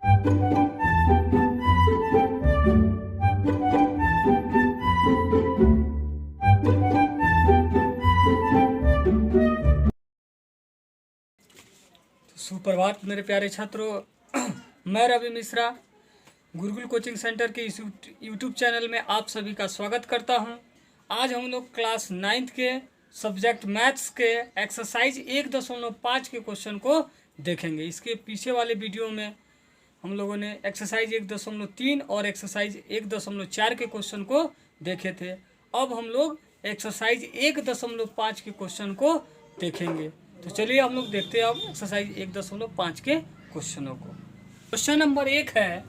सुप्रभात मेरे प्यारे छात्रों, मैं रवि मिश्रा गुरुकुल कोचिंग सेंटर के इस यूट्यूब चैनल में आप सभी का स्वागत करता हूं। आज हम लोग क्लास 9th के सब्जेक्ट मैथ्स के एक्सरसाइज 1.5 के क्वेश्चन को देखेंगे। इसके पीछे वाले वीडियो में हम लोगों ने एक्सरसाइज 1.3 और एक्सरसाइज 1.4 के क्वेश्चन को देखे थे। अब हम लोग एक्सरसाइज 1.5 के क्वेश्चन को देखेंगे। तो चलिए हम लोग देखते हैं अब एक्सरसाइज 1.5 के क्वेश्चनों को। क्वेश्चन नंबर 1 है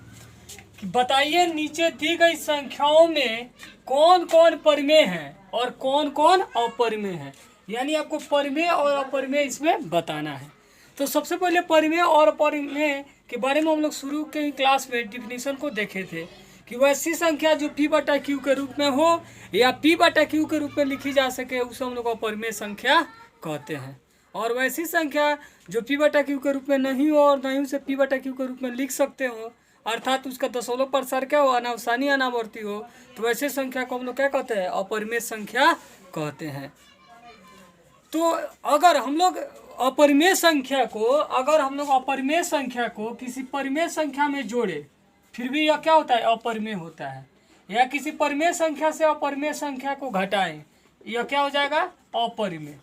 कि बताइए नीचे दी गई संख्याओं में कौन कौन परिमेय है और कौन कौन अपरिमेय है। यानी आपको परिमेय और अपरिमेय इसमें बताना है। तो सबसे पहले परिमेय और अपरिमेय के बारे में हम लोग शुरू के क्लास में डिफिनीशन को देखे थे कि वैसी संख्या जो P/Q के रूप में हो या P/Q के रूप में लिखी जा सके उसे हम लोग अपरिमेय संख्या कहते हैं। और वैसी संख्या जो P/Q के रूप में नहीं हो और नहीं उसे P/Q के रूप में लिख सकते हो, अर्थात उसका दशमलव प्रसार क्या हो, अनावसानी अनावर्ती हो, तो वैसे संख्या को हम लोग क्या कहते हैं, अपरिमेय संख्या कहते हैं। तो अगर हम लोग अपरिमेय संख्या को किसी परिमेय संख्या में जोड़े फिर भी यह क्या होता है, अपरिमेय होता है। या किसी परिमेय संख्या से अपरिमेय संख्या को घटाएं, यह क्या हो जाएगा, अपरिमेय।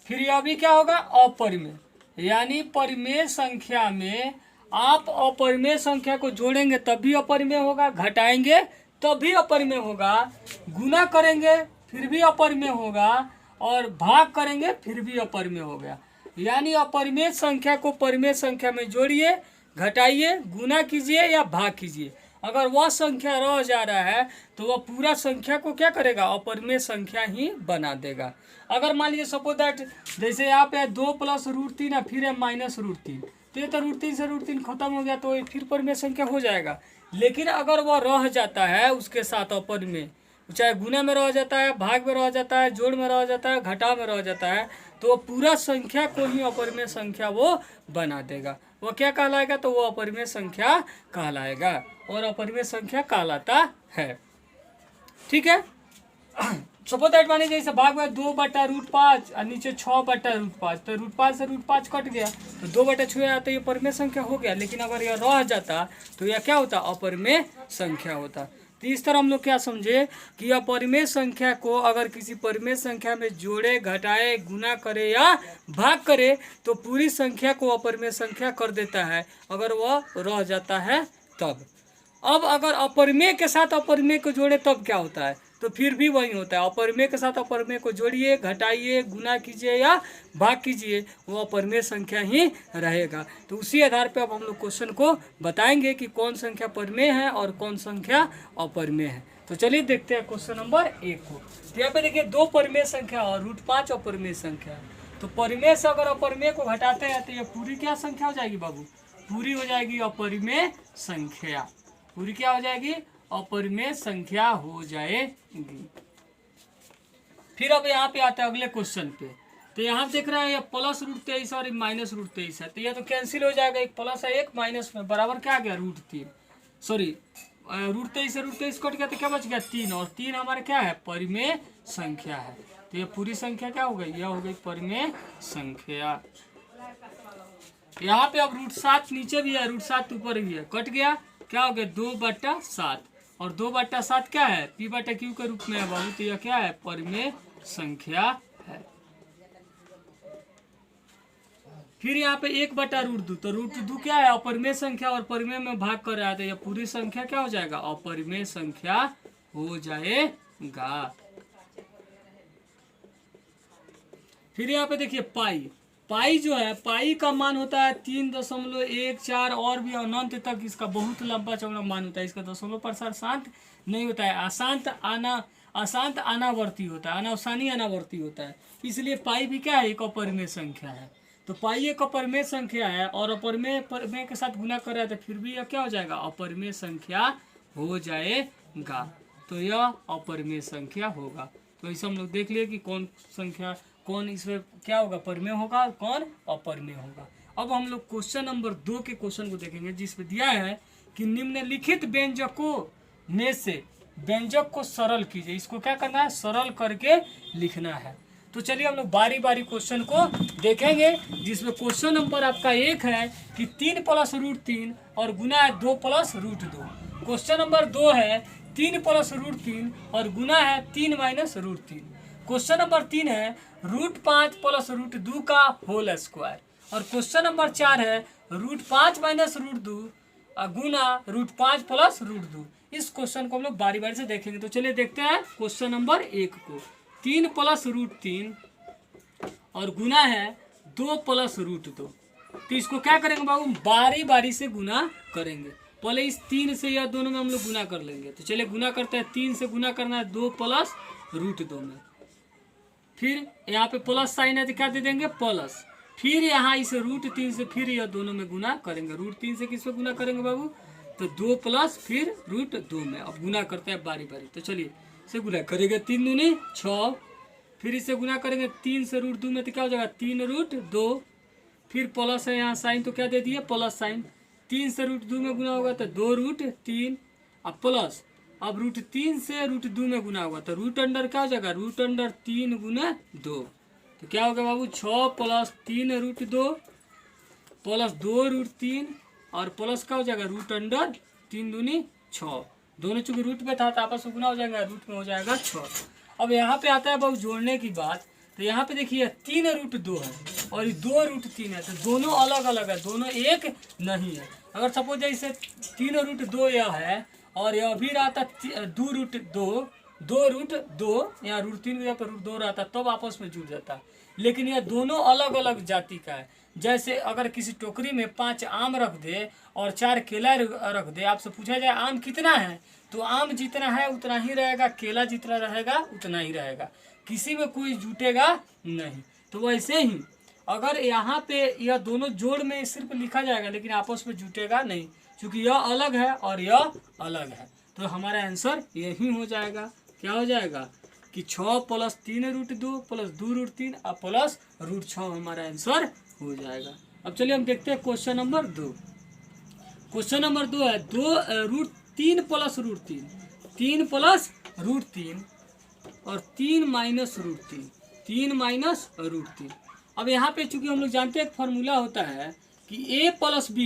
फिर यह भी क्या होगा, अपरिमेय। यानी परिमेय संख्या में आप अपरिमेय संख्या को जोड़ेंगे तब भी अपरिमेय होगा, घटाएंगे तब भी अपरिमेय होगा, गुना करेंगे फिर भी अपरिमेय होगा और भाग करेंगे फिर भी अपरिमेय होगा। यानी अपरिमेय संख्या को परिमेय संख्या में जोड़िए, घटाइए, गुना कीजिए या भाग कीजिए। अगर वह संख्या रह जा रहा है तो वह पूरा संख्या को क्या करेगा, अपरिमेय संख्या ही बना देगा। अगर मान लीजिए सपोज दैट जैसे यहाँ पे 2 + √3 है, फिर है -√3, तो ये तो √3 से √3 खत्म हो गया तो ये फिर परिमेय संख्या हो जाएगा। लेकिन अगर वह रह जाता है उसके साथ अपरिमेय, चाहे गुना में रह जाता है, भाग में रह जाता है, जोड़ में रह जाता है, घटाव में रह जाता है, तो वह पूरा संख्या को ही अपरिमेय संख्या वो बना देगा। वह क्या कहलाएगा, तो वो अपरिमेय संख्या कहलाएगा और अपरिमेय संख्या कहलाता है। ठीक है। सपोज दैट माने जैसे भाग में 2/√5 और नीचे 6/√5, तो √5 से √5 कट गया तो 2/6 आया तो ये परिमेय संख्या हो गया। लेकिन अगर यह रह जाता तो यह क्या होता, अपरिमेय संख्या होता। तो इस तरह हम लोग क्या समझे कि अपरिमेय संख्या को अगर किसी परिमेय संख्या में जोड़े, घटाए, गुना करे या भाग करे तो पूरी संख्या को अपरिमेय संख्या कर देता है अगर वह रह जाता है तब। अब अगर अपरिमेय के साथ अपरिमेय को जोड़े तब क्या होता है, तो फिर भी वही होता है। अपरिमेय के साथ अपरिमेय को जोड़िए, घटाइए, गुना कीजिए या भाग कीजिए, वो अपरिमेय संख्या ही रहेगा। तो उसी आधार पर अब हम लोग क्वेश्चन को बताएंगे कि कौन संख्या परिमेय है और कौन संख्या अपरिमेय है। तो चलिए देखते हैं क्वेश्चन नंबर 1 को। तो यहाँ पे देखिए 2 परिमेय संख्या और √5 अपरिमेय संख्या। तो परिमेय से अगर अपरिमेय को घटाते हैं तो ये पूरी क्या संख्या हो जाएगी बाबू, पूरी हो जाएगी अपरिमेय संख्या। पूरी क्या हो जाएगी, अपरिमेय संख्या हो जाएगी। फिर अब यहाँ पे आते हैं अगले क्वेश्चन पे। तो यहाँ देख रहे हैं ये +√23 और -√23 है, तो यह तो कैंसिल हो जाएगा। एक प्लस है एक माइनस में बराबर क्या आ गया, √3। सॉरी √23 से √23 कट गया तो क्या बच गया, 3। और 3 हमारे क्या है, परिमेय संख्या है। तो ये पूरी संख्या क्या हो गई, यह हो गई परिमेय संख्या। यहाँ पे अब √7 नीचे भी है, √7 ऊपर भी है, कट गया, क्या हो गया 2/7। और 2/7 क्या है, P/Q के रूप में है बाबू, तो यह क्या है, परिमेय संख्या है। फिर यहाँ पे 1/√2, तो √2 क्या है, अपरिमेय संख्या और परिमेय में भाग कर रहा है, तो यह पूरी संख्या क्या हो जाएगा, अपरिमेय संख्या हो जाएगा। फिर यहाँ पे देखिए पाई जो है, पाई का मान होता है 3.14 और भी अनंत तक इसका बहुत लंबा चौड़ा मान होता है। इसका दशमलव प्रसार शांत नहीं होता है, अशांत अनावर्ती होता है, अनावसानी अनावर्ती होता है। इसलिए पाई भी क्या है, एक अपरिमेय संख्या है। तो पाई एक अपरिमेय संख्या है और अपरिमेय परिमेय के साथ गुना कर रहा है तो फिर भी यह क्या हो जाएगा, अपरिमेय संख्या हो जाएगा। तो यह अपरिमेय संख्या होगा। तो इसे हम लोग देख लिए कि कौन संख्या, कौन इसमें क्या होगा, परिमेय होगा और कौन अपरिमेय होगा। अब हम लोग क्वेश्चन नंबर 2 के क्वेश्चन को देखेंगे, जिसमें दिया है कि निम्नलिखित व्यंजकों में से व्यंजक को सरल कीजिए। इसको क्या करना है, सरल करके लिखना है। तो चलिए हम लोग बारी बारी क्वेश्चन को देखेंगे, जिसमें क्वेश्चन नंबर आपका 1 है कि 3 + √3 और गुना है 2 + √2। क्वेश्चन नंबर 2 है 3 + √3 और गुना है 3 - √3। क्वेश्चन नंबर 3 है √5 + √2 का होल स्क्वायर। और क्वेश्चन नंबर 4 है √5 - √2 गुना √5 + √2। इस क्वेश्चन को हम लोग बारी बारी से देखेंगे। तो चलिए देखते हैं क्वेश्चन नंबर 1 को। 3 + √3 और गुना है 2 + √2। तो इसको क्या करेंगे बाबू, बारी बारी से गुना करेंगे। पहले इस 3 से या दोनों में हम लोग गुना कर लेंगे। तो चलिए गुना करते हैं। 3 से गुना करना है 2 + √2 में, फिर यहाँ पे प्लस साइन है तो क्या दे देंगे प्लस, फिर यहाँ इस √3 से फिर यह दोनों में गुना करेंगे। √3 से किस पे गुना करेंगे बाबू, तो 2 प्लस फिर √2 में। अब गुना करते हैं बारी बारी। तो चलिए इसे गुना करेंगे, 3 दूनी 6, फिर इसे गुना करेंगे 3 से √2 में तो क्या हो जाएगा 3 √2, फिर प्लस है यहाँ साइन तो क्या दे दिए प्लस साइन। 3 से √2 में गुना होगा तो 2 √3 अब प्लस, अब √3 से √2 में गुना होगा तो रूट अंडर क्या हो जाएगा √3 गुना 2। तो क्या होगा बाबू 6 + 3 √2 प्लस 2 √3 और प्लस क्या हो जाएगा √3 दूनी 6। दोनों चूंकि रूट में था तो आपस में गुना हो जाएगा, रूट में हो जाएगा 6। अब यहाँ पे आता है बाबू जोड़ने की बात। तो यहाँ पे देखिए 3 √2 है और 2 √3 है, तो दोनों अलग अलग है, दोनों एक नहीं है। अगर सपोज जैसे 3 √2 यह है और यह भी रहता 2 √2 यहाँ √3 की जगह पर √2 रहता तब आपस में जुड़ जाता। लेकिन यह दोनों अलग अलग जाति का है। जैसे अगर किसी टोकरी में 5 आम रख दे और 4 केला रख दे, आपसे पूछा जाए आम कितना है, तो आम जितना है उतना ही रहेगा, केला जितना रहेगा उतना ही रहेगा, किसी में कोई जुटेगा नहीं। तो वैसे ही अगर यहाँ पे यह दोनों जोड़ में सिर्फ लिखा जाएगा लेकिन आपस में जुटेगा नहीं, क्योंकि यह अलग है और यह अलग है। तो हमारा आंसर यही हो जाएगा, क्या हो जाएगा कि 6 + 3 √2 प्लस 2 √3 और प्लस √6 हमारा आंसर हो जाएगा। अब चलिए हम देखते हैं क्वेश्चन नंबर 2। क्वेश्चन नंबर 2 है 3 + √3, 3 + √3 और 3 - √3, 3 - √3। अब यहाँ पे चूंकि हम लोग जानते हैं एक फार्मूला होता है कि a + b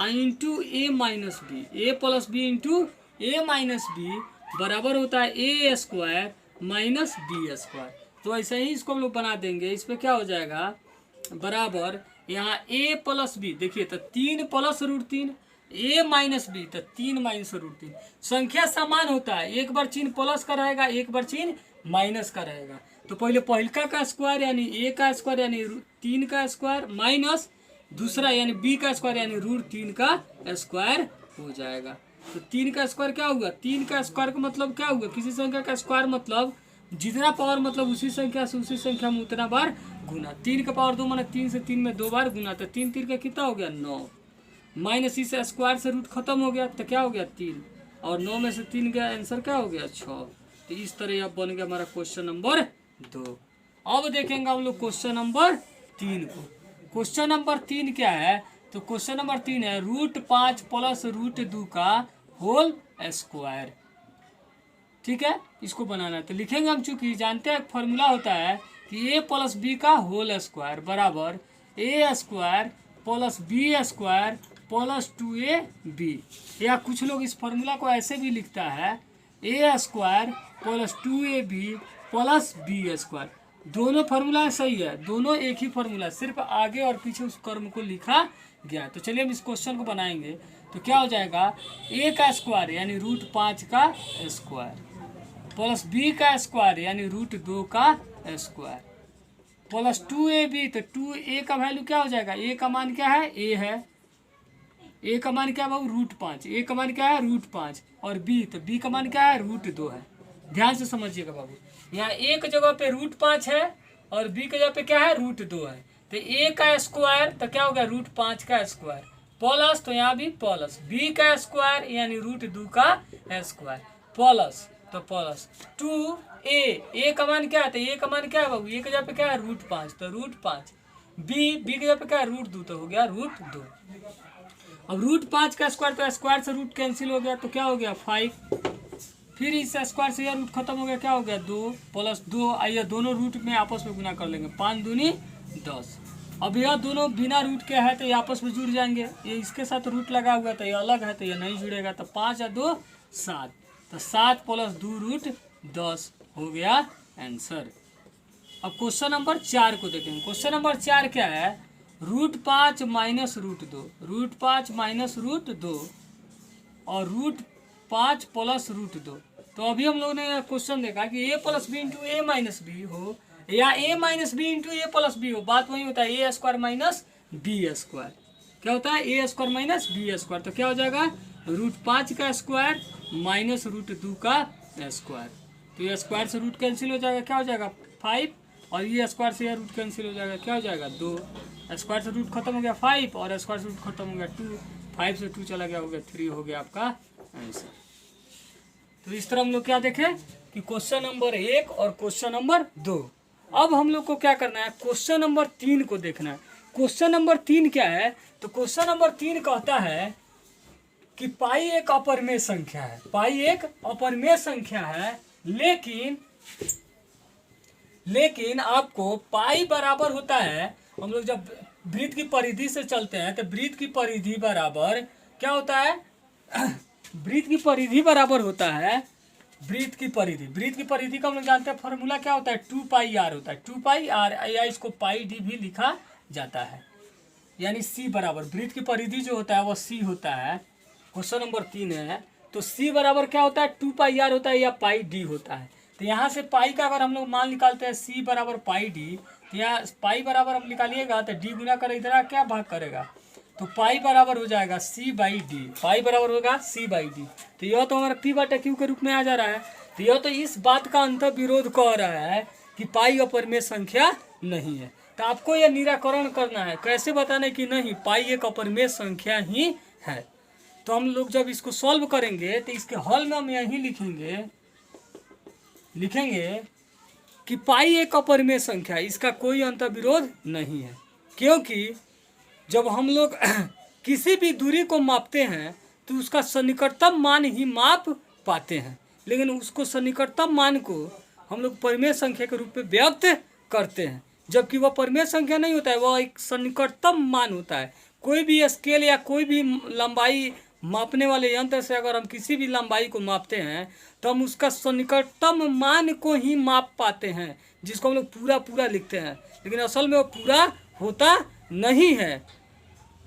into a - b, a + b into a - b बराबर होता है a² - b²। तो ऐसे ही इसको हम लोग बना देंगे। इस पर क्या हो जाएगा बराबर यहाँ a + b, देखिए तो 3 + √3 a - b तो 3 - √3। संख्या समान होता है, एक बार चिन्ह प्लस का रहेगा, एक बार चिन्ह माइनस का रहेगा। तो पहले पहिलका का स्क्वायर यानी a का स्क्वायर यानी 3 का स्क्वायर माइनस दूसरा यानी b का स्क्वायर यानी √3 का स्क्वायर हो जाएगा। तो 3 का स्क्वायर क्या होगा, 3 का स्क्वायर का मतलब क्या होगा, किसी संख्या का स्क्वायर मतलब जितना पावर मतलब उसी संख्या से उसी संख्या में उतना बार गुना। 3 का पावर 2 माने 3 से 3 में 2 बार गुना, तो 3 3 का कितना हो गया 9, माइनस इस स्क्वायर से रूट खत्म हो गया तो क्या हो गया 3, और 9 में से 3 का आंसर क्या हो गया 6। तो इस तरह अब बन गया हमारा क्वेश्चन नंबर 2। अब देखेंगे हम लोग क्वेश्चन नंबर 3 को। क्वेश्चन नंबर 3 क्या है, तो क्वेश्चन नंबर 3 है √5 + √2 का होल स्क्वायर। ठीक है, इसको बनाना है। तो लिखेंगे हम, चूंकि जानते हैं फॉर्मूला होता है कि a + b का होल स्क्वायर बराबर a² + b² + 2ab, या कुछ लोग इस फॉर्मूला को ऐसे भी लिखता है a² + 2ab + b²। दोनों फार्मूला सही है, दोनों एक ही फार्मूला, सिर्फ आगे और पीछे उस कर्म को लिखा गया। तो चलिए हम इस क्वेश्चन को बनाएंगे। तो क्या हो जाएगा a का स्क्वायर यानी √5 का स्क्वायर प्लस b का स्क्वायर यानी √2 का स्क्वायर प्लस 2ab। तो 2a का वैल्यू क्या हो जाएगा, a का मान क्या है a है, a का मान क्या है बाबू √5, a का मान क्या है √5, और b तो b का मान क्या है √2 है। ध्यान से समझिएगा बाबू, यहाँ a की जगह पे √5 है और b की जगह पे क्या है √2 है। तो a का स्क्वायर तो क्या हो गया √5 का स्क्वायर प्लस, तो यहाँ भी प्लस b का स्क्वायर यानी √2 का स्क्वायर प्लस, तो प्लस 2a, a का मान क्या है, तो a का मान क्या है बाबू, a की जगह पे क्या है √5, तो √5 बी के जगह पे क्या है, √2, तो हो गया √2। अब √5 का स्क्वायर, तो स्क्वायर से रूट कैंसिल हो गया, तो क्या हो गया 5। फिर इस स्क्वायर से यह रूट खत्म हो गया, क्या हो गया 2 + 2। आइए दोनों रूट में आपस में गुना कर लेंगे, 5 दूनी 10। अब यह दोनों बिना रूट के है तो ये आपस में जुड़ जाएंगे, ये इसके साथ रूट लगा हुआ तो ये अलग है तो ये नहीं जुड़ेगा, तो 5 और 2 7, तो 7 + 2 √10 हो गया आंसर। अब क्वेश्चन नंबर 4 को देखेंगे। क्वेश्चन नंबर 4 क्या है, √5 - √2, √5 - √2 और √5 + √2। तो अभी हम लोगों ने क्वेश्चन देखा कि a + b × a - b हो या a - b × a + b हो, बात वही होता है a² - b²। क्या होता है a² - b², तो क्या हो जाएगा √5 का स्क्वायर - √2 का स्क्वायर। तो ये स्क्वायर से रूट कैंसिल हो जाएगा, क्या हो जाएगा 5, और ये स्क्वायर से यह रूट कैंसिल हो जाएगा, क्या हो जाएगा 2। स्क्वायर से रूट खत्म हो गया 5 और स्क्वायर से रूट खत्म हो गया 2, 5 से 2 चला गया, हो गया 3, हो गया आपका आंसर। तो इस तरह हम लोग क्या देखें कि क्वेश्चन नंबर 1 और क्वेश्चन नंबर 2। अब हम लोग को क्या करना है, क्वेश्चन नंबर 3 को देखना है। क्वेश्चन नंबर 3 क्या है, तो क्वेश्चन नंबर 3 कहता है कि पाई एक अपरिमेय संख्या है, पाई एक अपरिमेय संख्या है, लेकिन आपको पाई बराबर होता है, हम लोग जब वृत्त की परिधि से चलते हैं तो वृत्त की परिधि बराबर क्या होता है वृत्त की परिधि बराबर होता है वृत्त की परिधि का हम लोग जानते हैं फॉर्मूला क्या होता है 2πr होता है, 2πr, या इसको πd भी लिखा जाता है, यानी c बराबर वृत्त की परिधि जो होता है वो c होता है। क्वेश्चन नंबर 3 है, तो c बराबर क्या होता है 2πr होता है या πd होता है। तो यहाँ से पाई का अगर हम लोग मान निकालते हैं c बराबर πd, तो यहाँ पाई बराबर हम निकालिएगा तो d गुना कर इधर क्या भाग करेगा, तो पाई बराबर हो जाएगा c/d, पाई बराबर होगा c/d। तो यह तो हमारा p/q के रूप में आ जा रहा है। तो यह तो इस बात का अंतर विरोध कह रहा है कि पाई अपरिमेय संख्या नहीं है। तो आपको यह निराकरण करना है, कैसे बताने कि नहीं पाई एक अपरिमेय संख्या ही है। तो हम लोग जब इसको सॉल्व करेंगे तो इसके हल में हम यही लिखेंगे कि पाई एक अपरिमेय संख्या, इसका कोई अंतर विरोध नहीं है, क्योंकि जब हम लोग किसी भी दूरी को मापते हैं तो उसका सन्निकटतम मान ही माप पाते हैं, लेकिन उसको सन्निकटतम मान को हम लोग परिमेय संख्या के रूप में व्यक्त करते हैं, जबकि वह परिमेय संख्या नहीं होता है, वह एक सन्निकटतम मान होता है। कोई भी स्केल या कोई भी लंबाई मापने वाले यंत्र से अगर हम किसी भी लंबाई को मापते हैं तो हम उसका सन्निकटतम मान को ही माप पाते हैं, जिसको हम लोग पूरा लिखते हैं, लेकिन असल में वो पूरा होता नहीं है।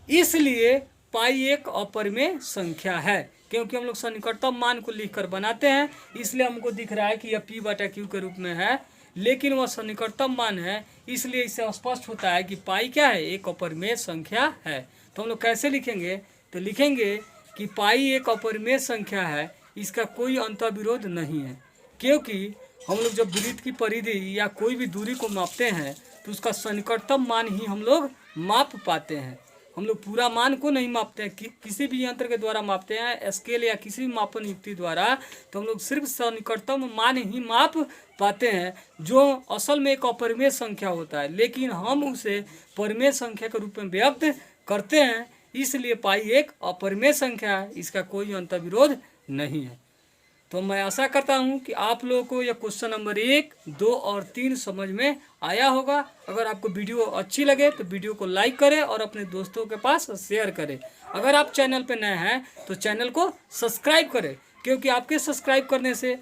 इसलिए पाई एक अपरिमेय संख्या है, क्योंकि हम लोग सन्निकटतम मान को लिखकर बनाते हैं, इसलिए हमको दिख रहा है कि यह p/q के रूप में है, लेकिन वह सन्निकटतम मान है, इसलिए इससे स्पष्ट होता है कि पाई क्या है एक अपरिमेय संख्या है। तो हम लोग कैसे लिखेंगे, तो लिखेंगे कि पाई एक अपरिमेय संख्या है, इसका कोई अंतर्विरोध नहीं है, क्योंकि हम लोग जब वृत्त की परिधि या कोई भी दूरी को मापते हैं तो उसका सन्निकटतम मान ही हम लोग माप पाते हैं। हम लोग पूरा मान को नहीं मापते हैं, किसी भी यंत्र के द्वारा मापते हैं, स्केल या किसी भी मापन युक्ति द्वारा, तो हम लोग सिर्फ सन्निकटतम मान ही माप पाते हैं, जो असल में एक अपरिमेय संख्या होता है, लेकिन हम उसे परिमेय संख्या के रूप में व्यक्त करते हैं, इसलिए पाई एक अपरिमेय संख्या है, इसका कोई अंतर्विरोध नहीं है। तो मैं आशा करता हूं कि आप लोगों को यह क्वेश्चन नंबर 1, 2 और 3 समझ में आया होगा। अगर आपको वीडियो अच्छी लगे तो वीडियो को लाइक करें और अपने दोस्तों के पास शेयर करें। अगर आप चैनल पर नए हैं तो चैनल को सब्सक्राइब करें, क्योंकि आपके सब्सक्राइब करने से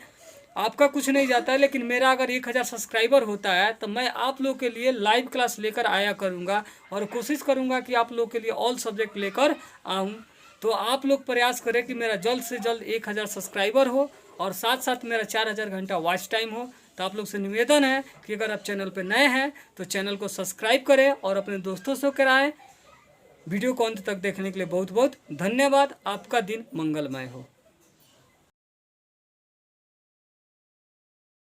आपका कुछ नहीं जाता है, लेकिन मेरा अगर 1000 सब्सक्राइबर होता है तो मैं आप लोग के लिए लाइव क्लास लेकर आया करूँगा और कोशिश करूँगा कि आप लोग के लिए ऑल सब्जेक्ट लेकर आऊँ। तो आप लोग प्रयास करें कि मेरा जल्द से जल्द 1000 सब्सक्राइबर हो और साथ साथ मेरा 4000 घंटा वॉच टाइम हो। तो आप लोग से निवेदन है कि अगर आप चैनल पर नए हैं तो चैनल को सब्सक्राइब करें और अपने दोस्तों से कराएं। वीडियो को अंत तक देखने के लिए बहुत बहुत धन्यवाद। आपका दिन मंगलमय हो।